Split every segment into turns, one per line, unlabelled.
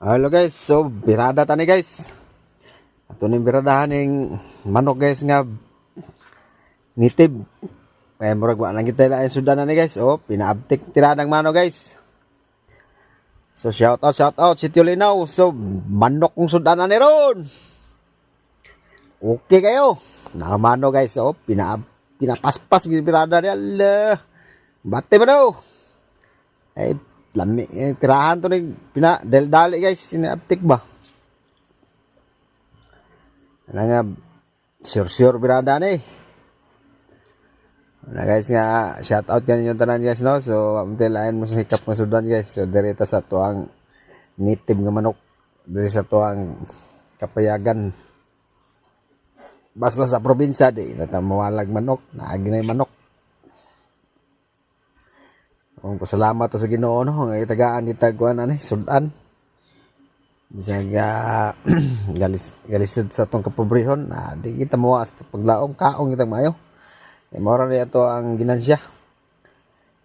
Hello guys, so birada tani guys. Ato ning biradahan ning manok guys nga native. Kaya murag wa lang kita lain sudan ni guys. Oh, pinaabtik tiradang manok guys. So shout out si Tio Linaw. So manok kong sudan ni ron. Okay kayo. Nakamano guys, oh pinapaspas gid birada ni Allah. Bate ba daw? Ay lami tirahan to ning dali guys, inaabtik ba? Ano nga, sure birada ni. Na guys nga, shout out kanyo tanan guys no. So, lain mo sa hikap ng sudan guys. So, direta sa tuang native nga manok. Diri sa tuang kapayagan. Basta sa probinsya di mawalag manok, naagi na yung manok. Kung pasalamat sa Ginoo no, nga itagaan itagwan ani sudan. Bisag galisod sa tong kapobrehon na di kita mawas paglaom kaong kita maayo. E mora na ito ang ginansya.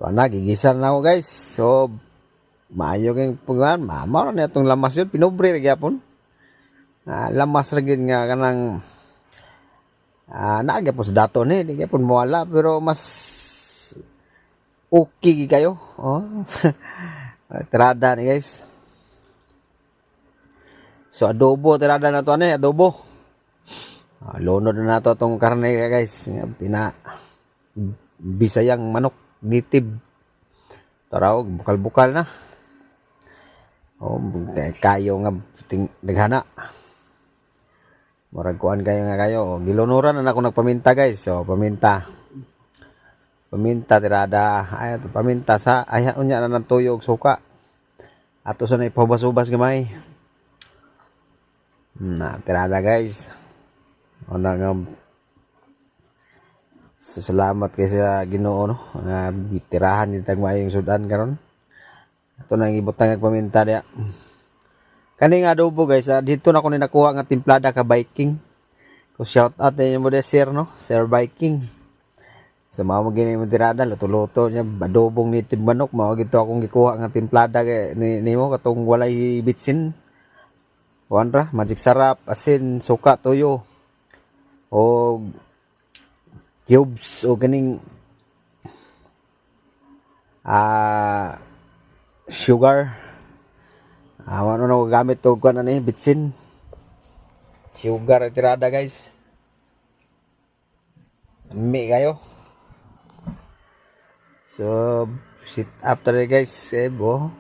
So na gigisan na ako guys. So maayo kang pagwan, mora na itong lamas yun pinobre ra gyapon. Lamas ra gyud nga kanang naagya po sa dato ni, di gyapon mawala pero mas okay kayo. Oh. Tirada ni guys. So adobo tirada na to ani, adobo. Lunod na nato tong karne guys, Bisayang manok native. Taraw bukal-bukal na. Oh, kayo nga daghana. Murag kuan kayo nga kayo. Gilunuran na ako nagpaminta guys. So paminta. Paminta tirada. Ay paminta sa ayaw niya na ng tuyo og suka. Ato sa na ipahubas-ubas gamay. Na tirada guys. Ona nga salamat kay sa Ginoo no nga bitirahan ni tagmayong sudan karon. Ato nang ibutang nga paminta dia. Kani nga adobo guys, dito na ko ni nakuha nga timplada ka Viking. Ko shout out ninyo mo sir no, Sir Viking. Sa mao gini mo tirada luto-luto nya adobong native manok mao gito akong gikuha nga timplada kay nimo katong walay bitsin. Kuan magic sarap, asin, suka, toyo. O cubes o ganing sugar. Ano na gamit to kuan ani bitsin. Sugar tirada guys. Ami kayo. So sit up tadi guys, bo.